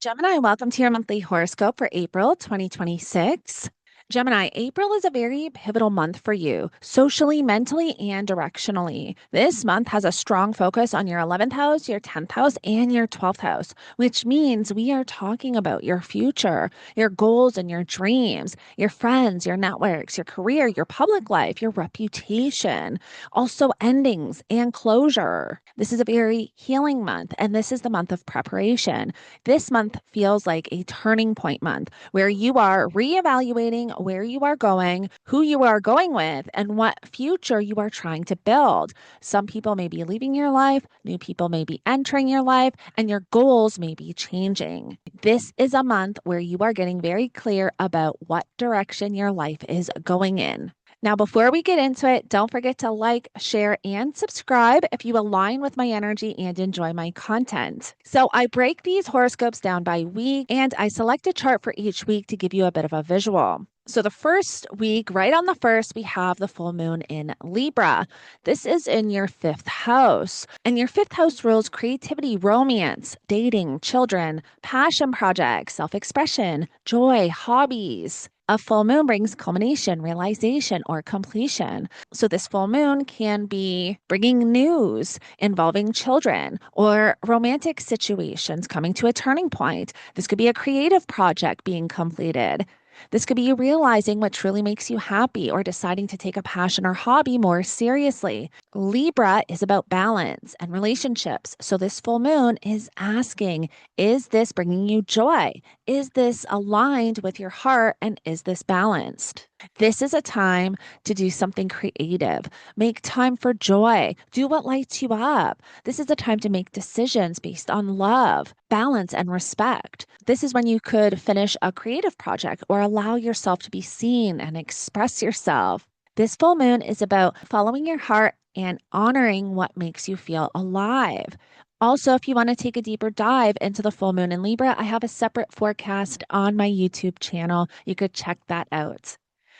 Gemini, welcome to your monthly horoscope for April 2026. Gemini, April is a very pivotal month for you, socially, mentally, and directionally. This month has a strong focus on your 11th house, your 10th house, and your 12th house, which means we are talking about your future, your goals and your dreams, your friends, your networks, your career, your public life, your reputation, also endings and closure. This is a very healing month, and this is the month of preparation. This month feels like a turning point month where you are reevaluating where you are going, who you are going with, and what future you are trying to build. Some people may be leaving your life, new people may be entering your life, and your goals may be changing. This is a month where you are getting very clear about what direction your life is going in. Now, before we get into it, don't forget to like, share, and subscribe if you align with my energy and enjoy my content. So, I break these horoscopes down by week and I select a chart for each week to give you a bit of a visual. So, the first week, right on the first, we have the full moon in Libra. This is in your fifth house. And your fifth house rules creativity, romance, dating, children, passion projects, self expression, joy, hobbies. A full moon brings culmination, realization, or completion. So, this full moon can be bringing news involving children or romantic situations coming to a turning point. This could be a creative project being completed. This could be you realizing what truly makes you happy or deciding to take a passion or hobby more seriously. Libra is about balance and relationships. So, this full moon is asking, is this bringing you joy? Is this aligned with your heart? And is this balanced? This is a time to do something creative. Make time for joy. Do what lights you up. This is a time to make decisions based on love, balance, and respect. This is when you could finish a creative project or allow yourself to be seen and express yourself. This full moon is about following your heart and honoring what makes you feel alive. Also, if you want to take a deeper dive into the full moon in Libra, I have a separate forecast on my YouTube channel. You could check that out.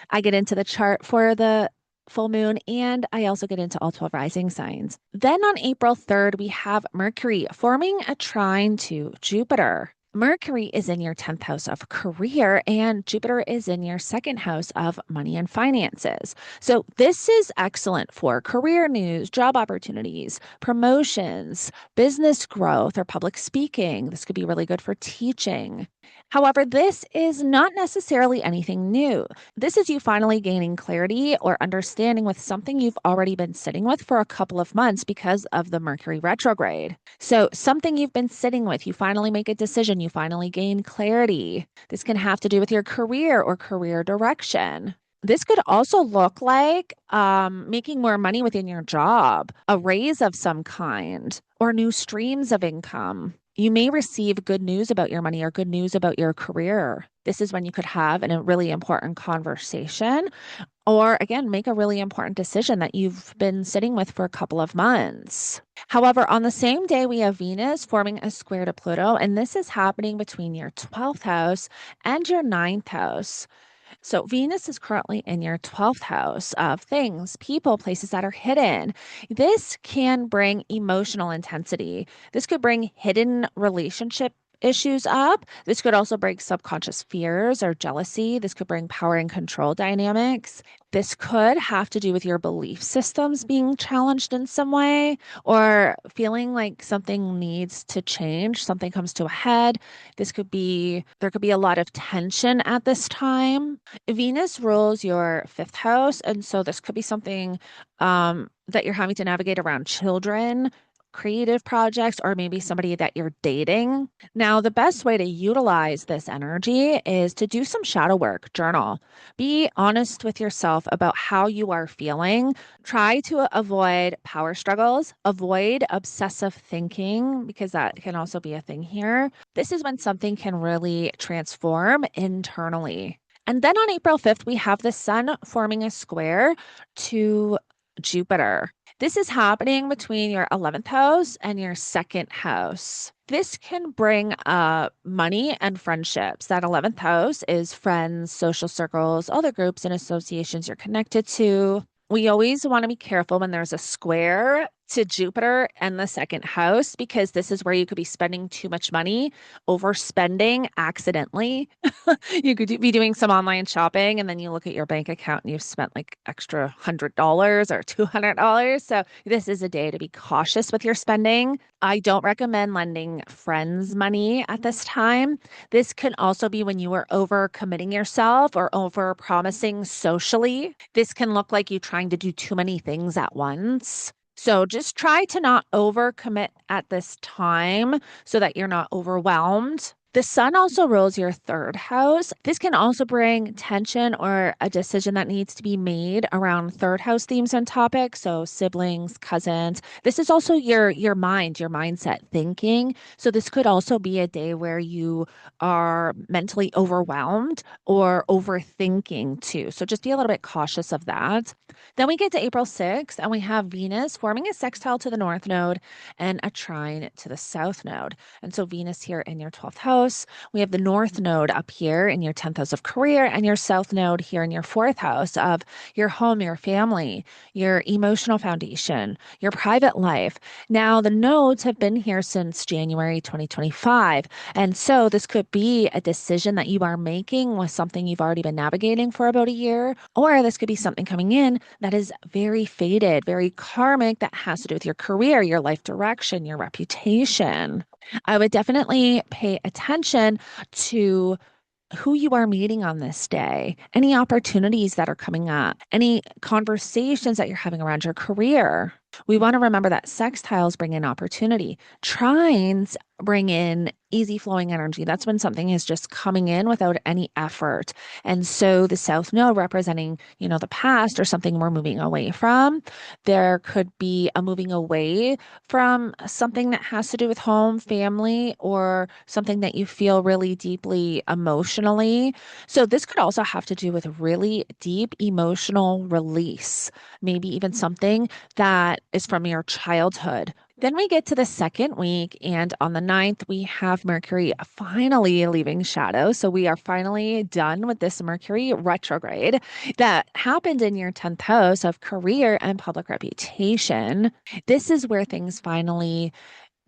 I get into the chart for the full moon and I also get into all 12 rising signs. Then on April 3rd, we have Mercury forming a trine to Jupiter. Mercury is in your 10th house of career, and Jupiter is in your second house of money and finances. So, this is excellent for career news, job opportunities, promotions, business growth, or public speaking. This could be really good for teaching. However, this is not necessarily anything new. This is you finally gaining clarity or understanding with something you've already been sitting with for a couple of months because of the Mercury retrograde. So, something you've been sitting with, you finally make a decision, you finally gain clarity. This can have to do with your career or career direction. This could also look like making more money within your job, a raise of some kind, or new streams of income. You may receive good news about your money or good news about your career. This is when you could have a really important conversation or, again, make a really important decision that you've been sitting with for a couple of months. However, on the same day, we have Venus forming a square to Pluto, and this is happening between your 12th house and your ninth house. So, Venus is currently in your 12th house of things, people, places that are hidden. This can bring emotional intensity. This could bring hidden relationship issues up. This could also bring subconscious fears or jealousy. This could bring power and control dynamics. This could have to do with your belief systems being challenged in some way or feeling like something needs to change, something comes to a head. There could be a lot of tension at this time. Venus rules your fifth house. And so this could be something that you're having to navigate around children, creative projects, or maybe somebody that you're dating. Now, the best way to utilize this energy is to do some shadow work, journal. Be honest with yourself about how you are feeling. Try to avoid power struggles, avoid obsessive thinking, because that can also be a thing here. This is when something can really transform internally. And then on April 5th, we have the sun forming a square to Jupiter. This is happening between your 11th house and your second house. This can bring money and friendships. That 11th house is friends, social circles, other groups and associations you're connected to. We always want to be careful when there's a square to Jupiter and the second house because this is where you could be spending too much money, overspending accidentally. You could be doing some online shopping and then you look at your bank account and you've spent like extra $100 or $200. So this is a day to be cautious with your spending. I don't recommend lending friends money at this time. This can also be when you are over committing yourself or over promising socially. This can look like you trying to do too many things at once. So just try to not overcommit at this time so that you're not overwhelmed. The sun also rules your third house. This can also bring tension or a decision that needs to be made around third house themes and topics. So siblings, cousins. This is also your mind, your mindset thinking. So this could also be a day where you are mentally overwhelmed or overthinking too. So just be a little bit cautious of that. Then we get to April 6th and we have Venus forming a sextile to the north node and a trine to the south node. And so Venus here in your 12th house, we have the north node up here in your 10th house of career and your south node here in your fourth house of your home, your family, your emotional foundation, your private life. Now, the nodes have been here since January 2025. And so this could be a decision that you are making with something you've already been navigating for about a year, or this could be something coming in that is very fated, very karmic, that has to do with your career, your life direction, your reputation. I would definitely pay attention to who you are meeting on this day, any opportunities that are coming up, any conversations that you're having around your career. We want to remember that sextiles bring in opportunity. Trines bring in easy flowing energy. That's when something is just coming in without any effort. And so the South Node representing, the past or something we're moving away from. There could be a moving away from something that has to do with home, family, or something that you feel really deeply emotionally. So this could also have to do with really deep emotional release, maybe even something that is from your childhood. Then we get to the second week, and on the 9th, we have Mercury finally leaving shadow. So we are finally done with this Mercury retrograde that happened in your 10th house of career and public reputation. This is where things finally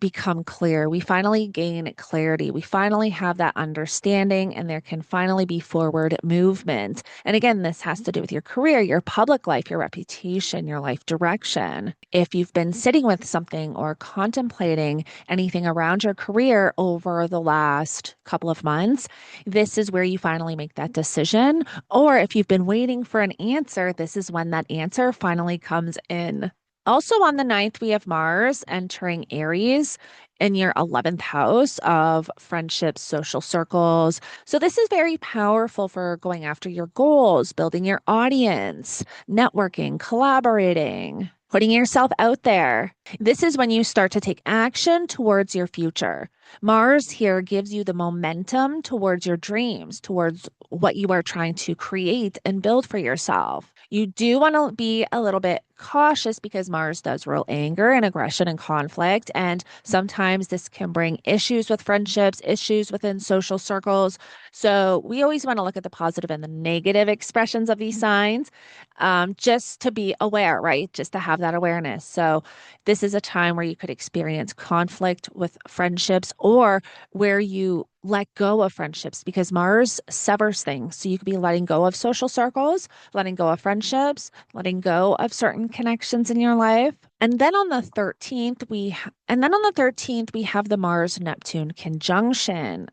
become clear. We finally gain clarity. We finally have that understanding, and there can finally be forward movement. And again, this has to do with your career, your public life, your reputation, your life direction. If you've been sitting with something or contemplating anything around your career over the last couple of months, this is where you finally make that decision. Or if you've been waiting for an answer, this is when that answer finally comes in. Also on the 9th, we have Mars entering Aries in your 11th house of friendships, social circles. So this is very powerful for going after your goals, building your audience, networking, collaborating, putting yourself out there. This is when you start to take action towards your future. Mars here gives you the momentum towards your dreams, towards what you are trying to create and build for yourself. You do want to be a little bit cautious because Mars does rule anger and aggression and conflict. And sometimes this can bring issues with friendships, issues within social circles. So we always want to look at the positive and the negative expressions of these signs, just to be aware, right? Just to have that awareness. So this is a time where you could experience conflict with friendships or where you let go of friendships because Mars severs things. So you could be letting go of social circles, letting go of friendships, letting go of certain connections in your life. And then on the 13th we have the Mars Neptune conjunction.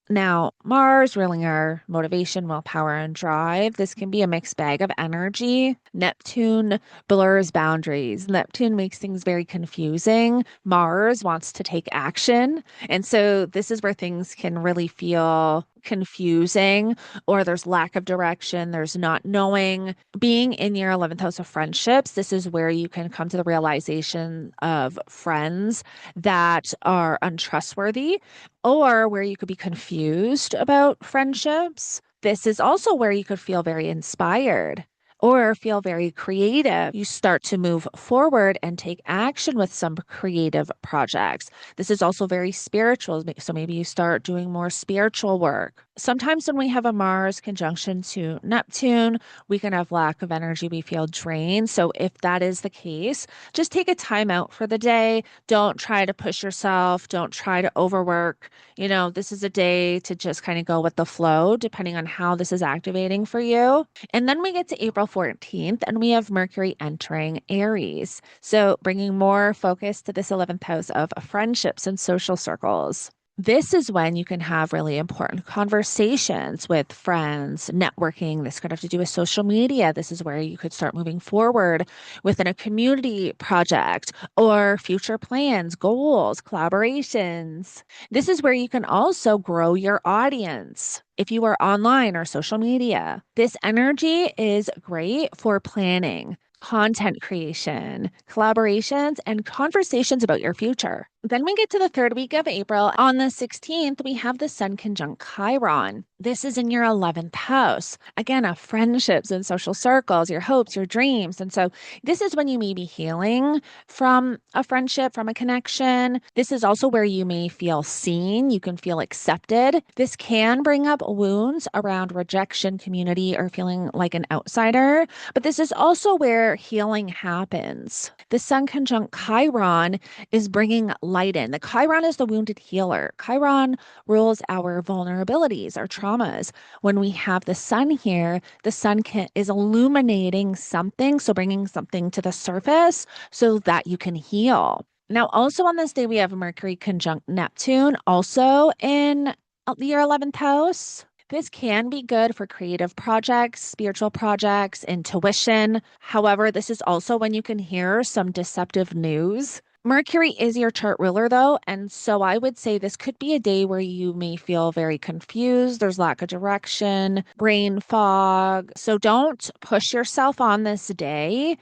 Now, Mars ruling our motivation, willpower, and drive. This can be a mixed bag of energy. Neptune blurs boundaries. Neptune makes things very confusing. Mars wants to take action. And so this is where things can really feel confusing or there's lack of direction, there's not knowing. Being in your 11th house of friendships, this is where you can come to the realization of friends that are untrustworthy or where you could be confused about friendships. This is also where you could feel very inspired or feel very creative. You start to move forward and take action with some creative projects. This is also very spiritual. So maybe you start doing more spiritual work. Sometimes when we have a Mars conjunction to Neptune, we can have lack of energy. We feel drained. So if that is the case, just take a time out for the day. Don't try to push yourself. Don't try to overwork. This is a day to just kind of go with the flow, depending on how this is activating for you. And then we get to April 14th and we have Mercury entering Aries. So bringing more focus to this 11th house of friendships and social circles. This is when you can have really important conversations with friends, networking. This could have to do with social media. This is where you could start moving forward within a community project or future plans, goals, collaborations. This is where you can also grow your audience. If you are online or social media, this energy is great for planning, content creation, collaborations, and conversations about your future. Then we get to the third week of April. On the 16th, we have the Sun conjunct Chiron. This is in your 11th house. Again, of friendships and social circles, your hopes, your dreams. And so this is when you may be healing from a friendship, from a connection. This is also where you may feel seen. You can feel accepted. This can bring up wounds around rejection, community, or feeling like an outsider. But this is also where healing happens. The Sun conjunct Chiron is bringing light in. The Chiron is the wounded healer. Chiron rules our vulnerabilities, our traumas. When we have the sun here, the sun is illuminating something, so bringing something to the surface so that you can heal. Now, also on this day, we have Mercury conjunct Neptune, also in your 11th house. This can be good for creative projects, spiritual projects, intuition. However, this is also when you can hear some deceptive news. Mercury is your chart ruler, though, and so I would say this could be a day where you may feel very confused. There's lack of direction, brain fog. So don't push yourself on this day.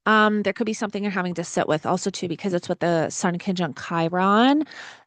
There could be something you're having to sit with also too, because it's with the Sun conjunct Chiron.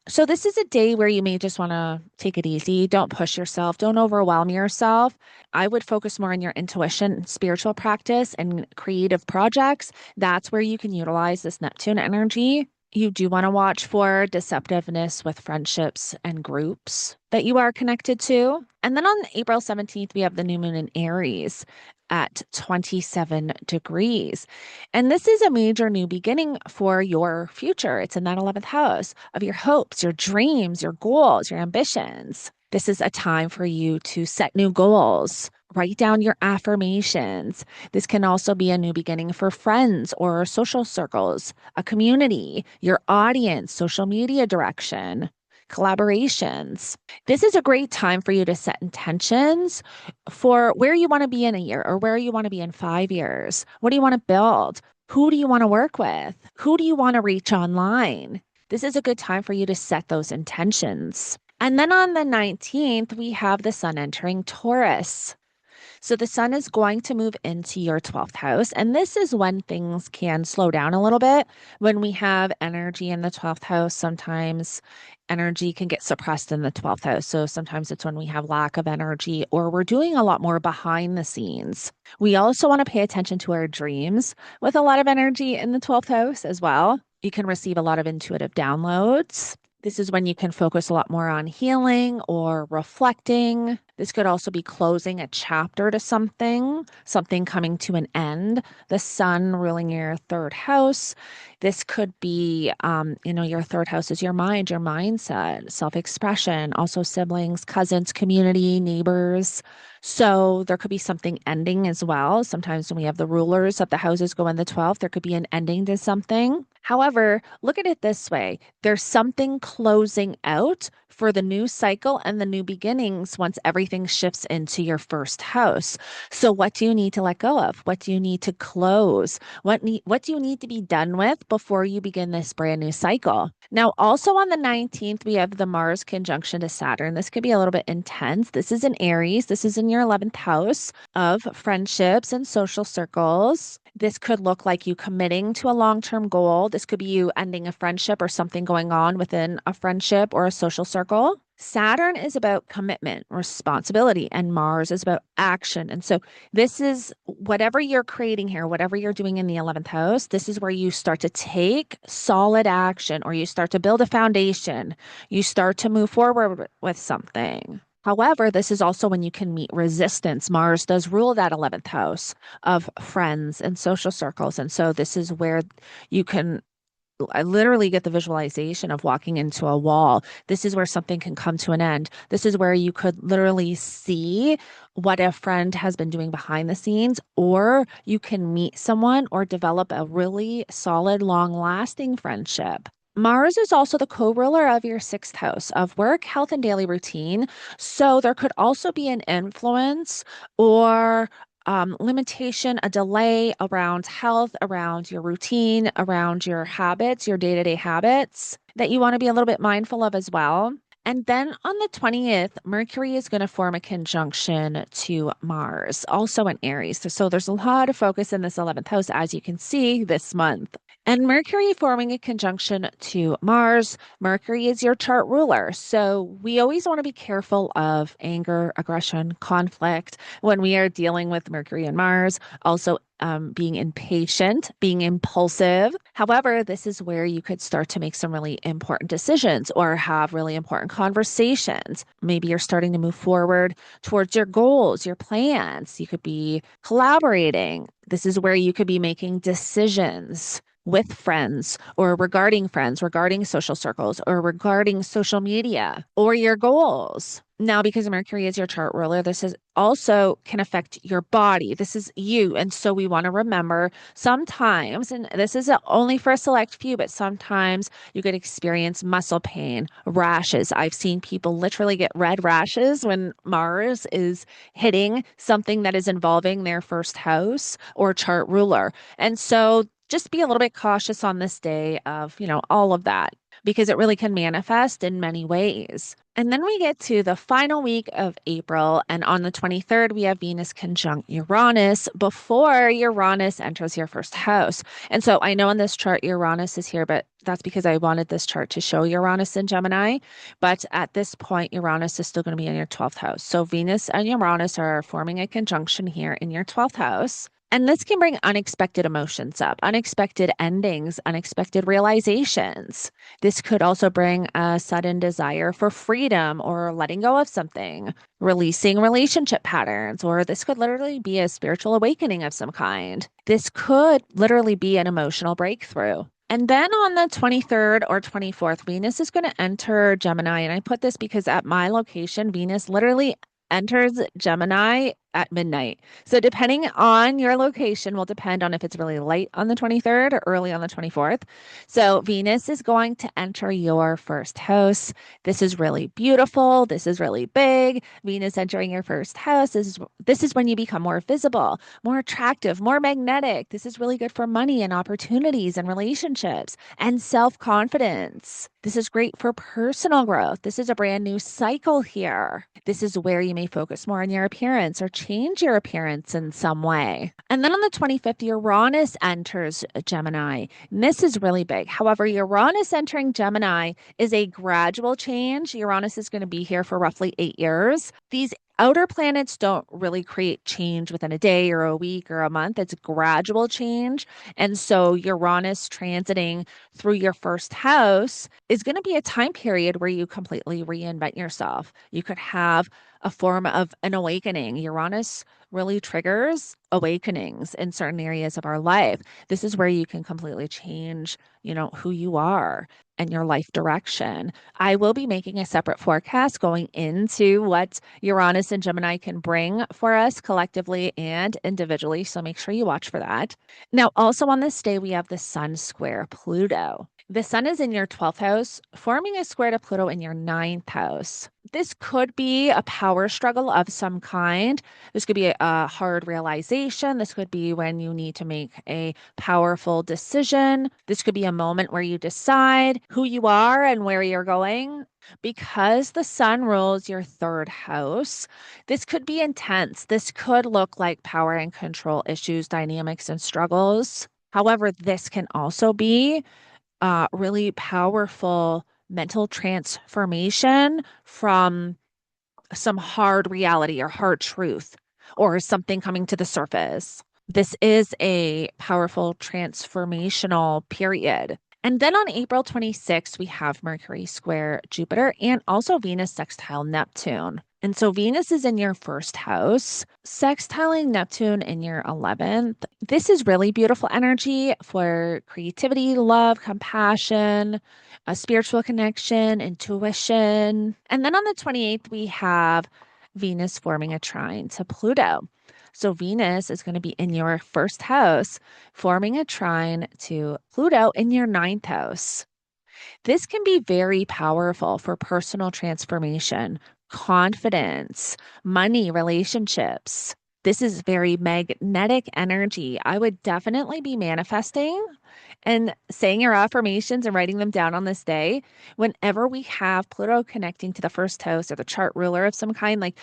So this is a day where you may just want to take it easy. Don't push yourself. Don't overwhelm yourself. I would focus more on your intuition, spiritual practice, and creative projects. That's where you can utilize this Neptune energy. You do want to watch for deceptiveness with friendships and groups that you are connected to. And then on April 17th, we have the new moon in Aries at 27 degrees. And this is a major new beginning for your future. It's in that 11th house of your hopes, your dreams, your goals, your ambitions. This is a time for you to set new goals, write down your affirmations. This can also be a new beginning for friends or social circles, a community, your audience, social media direction, collaborations. This is a great time for you to set intentions for where you want to be in a year or where you want to be in 5 years. What do you want to build? Who do you want to work with? Who do you want to reach online? This is a good time for you to set those intentions. And then on the 19th, we have the sun entering Taurus. So the sun is going to move into your 12th house. And this is when things can slow down a little bit. When we have energy in the 12th house, sometimes energy can get suppressed in the 12th house. So sometimes it's when we have lack of energy or we're doing a lot more behind the scenes. We also want to pay attention to our dreams with a lot of energy in the 12th house as well. You can receive a lot of intuitive downloads. This is when you can focus a lot more on healing or reflecting. This could also be closing a chapter to something, something coming to an end. The sun ruling your third house. This could be, your third house is your mind, your mindset, self-expression, also siblings, cousins, community, neighbors. So there could be something ending as well. Sometimes when we have the rulers of the houses go in the 12th, there could be an ending to something. However, look at it this way. There's something closing out for the new cycle and the new beginnings once everything shifts into your first house. So what do you need to let go of? What do you need to close? What do you need to be done with before you begin this brand new cycle? Now, also on the 19th, we have the Mars conjunction to Saturn. This could be a little bit intense. This is in Aries. This is in your 11th house of friendships and social circles. This could look like you committing to a long-term goal. This could be you ending a friendship or something going on within a friendship or a social circle. Saturn is about commitment, responsibility, and Mars is about action. And so this is whatever you're creating here, whatever you're doing in the 11th house, this is where you start to take solid action or you start to build a foundation. You start to move forward with something. However, this is also when you can meet resistance. Mars does rule that 11th house of friends and social circles. And so this is where you can I literally get the visualization of walking into a wall. This is where something can come to an end. This is where you could literally see what a friend has been doing behind the scenes, or you can meet someone or develop a really solid, long lasting friendship. Mars is also the co ruler of your sixth house of work, health, and daily routine. So there could also be an influence or limitation, a delay around health, around your routine, around your habits, your day-to-day habits that you want to be a little bit mindful of as well. And then on the 20th, Mercury is going to form a conjunction to Mars, also in Aries. So there's a lot of focus in this 11th house, as you can see this month. And Mercury forming a conjunction to Mars, Mercury is your chart ruler. So we always want to be careful of anger, aggression, conflict when we are dealing with Mercury and Mars. Also, being impatient, being impulsive. However, this is where you could start to make some really important decisions or have really important conversations. Maybe you're starting to move forward towards your goals, your plans. You could be collaborating. This is where you could be making decisions with friends, regarding social circles, or regarding social media or your goals. Now, because Mercury is your chart ruler, this is also can affect your body. This is you. And so we want to remember sometimes, and this is only for a select few, but sometimes you could experience muscle pain, rashes. I've seen people literally get red rashes when Mars is hitting something that is involving their first house or chart ruler. And so just be a little bit cautious on this day of, all of that because it really can manifest in many ways. And then we get to the final week of April, and on the 23rd, we have Venus conjunct Uranus before Uranus enters your first house. And so I know on this chart, Uranus is here, but that's because I wanted this chart to show Uranus in Gemini. But at this point, Uranus is still going to be in your 12th house. So Venus and Uranus are forming a conjunction here in your 12th house. And this can bring unexpected emotions up, unexpected endings, unexpected realizations. This could also bring a sudden desire for freedom or letting go of something, releasing relationship patterns, or this could literally be a spiritual awakening of some kind. This could literally be an emotional breakthrough. And then on the 23rd or 24th, Venus is going to enter Gemini. And I put this because at my location, Venus literally enters Gemini at midnight. So depending on your location will depend on if it's really late on the 23rd or early on the 24th. So Venus is going to enter your first house. This is really beautiful. This is really big. Venus entering your first house this is when you become more visible, more attractive, more magnetic. This is really good for money and opportunities and relationships and self-confidence. This is great for personal growth. This is a brand new cycle here. This is where you may focus more on your appearance or change your appearance in some way. And then on the 25th, Uranus enters Gemini. And this is really big. However, Uranus entering Gemini is a gradual change. Uranus is going to be here for roughly 8 years. These outer planets don't really create change within a day or a week or a month. It's gradual change. And so Uranus transiting through your first house is going to be a time period where you completely reinvent yourself. You could have a form of an awakening. Uranus really triggers awakenings in certain areas of our life. This is where you can completely change, who you are and your life direction. I will be making a separate forecast going into what Uranus and Gemini can bring for us collectively and individually. So make sure you watch for that. Now, also on this day, we have the Sun square Pluto. The Sun is in your 12th house, forming a square to Pluto in your ninth house. This could be a power struggle of some kind. This could be a hard realization. This could be when you need to make a powerful decision. This could be a moment where you decide who you are and where you're going. Because the Sun rules your third house, this could be intense. This could look like power and control issues, dynamics, and struggles. However, this can also be really powerful mental transformation from some hard reality or hard truth or something coming to the surface. This is a powerful transformational period. And then on April 26th, we have Mercury square Jupiter and also Venus sextile Neptune. And so Venus is in your first house, sextiling Neptune in your 11th. This is really beautiful energy for creativity, love, compassion, a spiritual connection, intuition. And then on the 28th, we have Venus forming a trine to Pluto. So Venus is going to be in your first house, forming a trine to Pluto in your ninth house. This can be very powerful for personal transformation, confidence, money, relationships. This is very magnetic energy. I would definitely be manifesting and saying your affirmations and writing them down on this day. Whenever we have Pluto connecting to the first house or the chart ruler of some kind,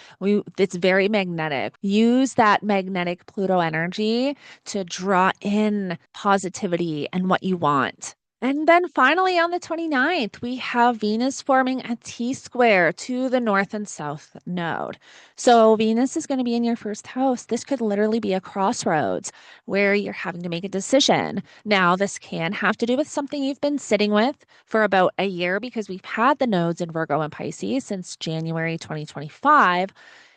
it's very magnetic. Use that magnetic Pluto energy to draw in positivity and what you want. And then finally on the 29th, we have Venus forming a T square to the north and south node. So Venus is going to be in your first house. This could literally be a crossroads where you're having to make a decision. Now, this can have to do with something you've been sitting with for about a year because we've had the nodes in Virgo and Pisces since January 2025.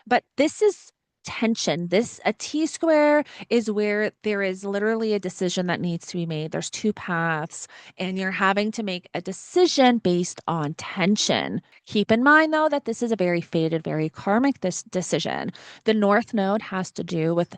But this is tension. A T square is where there is literally a decision that needs to be made. There's two paths, and you're having to make a decision based on tension. Keep in mind, though, that this is a very fated, very karmic this decision. The North Node has to do with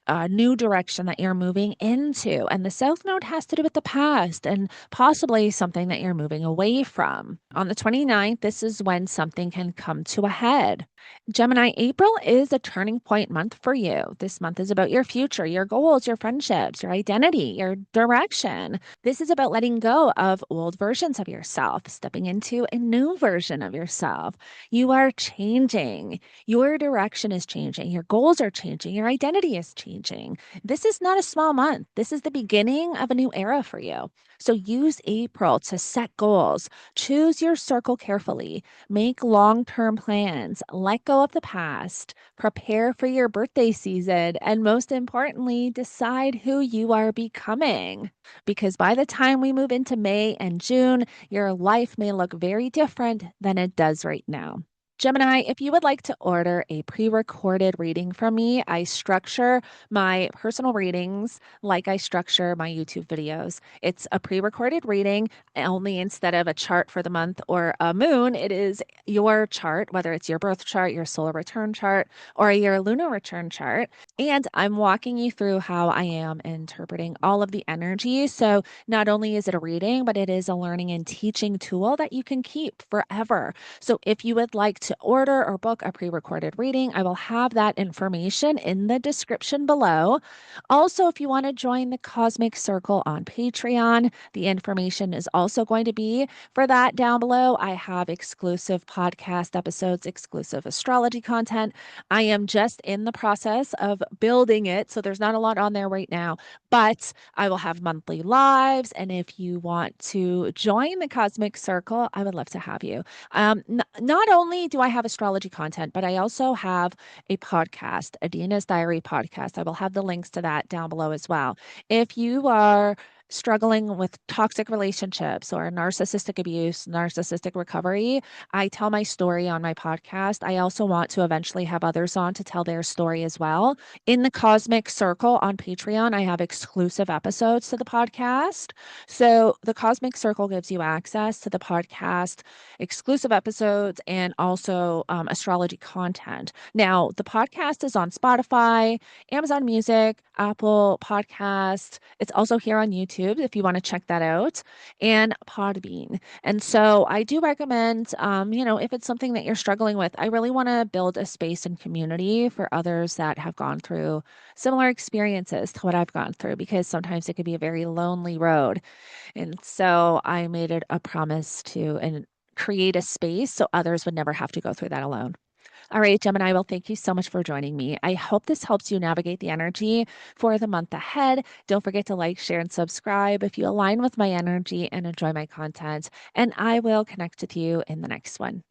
a new direction that you're moving into, and the South Node has to do with the past and possibly something that you're moving away from. On the 29th, this is when something can come to a head. Gemini, April is a turning point month for you. This month is about your future, your goals, your friendships, your identity, your direction. This is about letting go of old versions of yourself, stepping into a new version of yourself. You are changing. Your direction is changing. Your goals are changing. Your identity is changing. This is not a small month. This is the beginning of a new era for you. So use April to set goals, choose your circle carefully, make long term plans, let go of the past, prepare for your birthday season, and most importantly, decide who you are becoming. Because by the time we move into May and June, your life may look very different than it does right now. Gemini, if you would like to order a pre recorded reading from me, I structure my personal readings like I structure my YouTube videos. It's a pre recorded reading, only instead of a chart for the month or a moon, it is your chart, whether it's your birth chart, your solar return chart, or your lunar return chart. And I'm walking you through how I am interpreting all of the energy. So not only is it a reading, but it is a learning and teaching tool that you can keep forever. So if you would like to order or book a pre-recorded reading, I will have that information in the description below. Also, if you want to join the Cosmic Circle on Patreon, the information is also going to be for that down below. I have exclusive podcast episodes, exclusive astrology content. I am just in the process of building it, so there's not a lot on there right now, but I will have monthly lives. And if you want to join the Cosmic Circle, I would love to have you. Not only do I have astrology content, but I also have a podcast, Adina's Diary podcast. I will have the links to that down below as well. If you are struggling with toxic relationships or narcissistic abuse, narcissistic recovery, I tell my story on my podcast. I also want to eventually have others on to tell their story as well. In the Cosmic Circle on Patreon, I have exclusive episodes to the podcast. So the Cosmic Circle gives you access to the podcast, exclusive episodes, and also astrology content. Now, the podcast is on Spotify, Amazon Music, Apple Podcasts. It's also here on YouTube if you want to check that out, and Podbean. And so I do recommend, if it's something that you're struggling with, I really want to build a space and community for others that have gone through similar experiences to what I've gone through, because sometimes it can be a very lonely road. And so I made it a promise to and create a space so others would never have to go through that alone. All right, Gemini, well, thank you so much for joining me. I hope this helps you navigate the energy for the month ahead. Don't forget to like, share, and subscribe if you align with my energy and enjoy my content. And I will connect with you in the next one.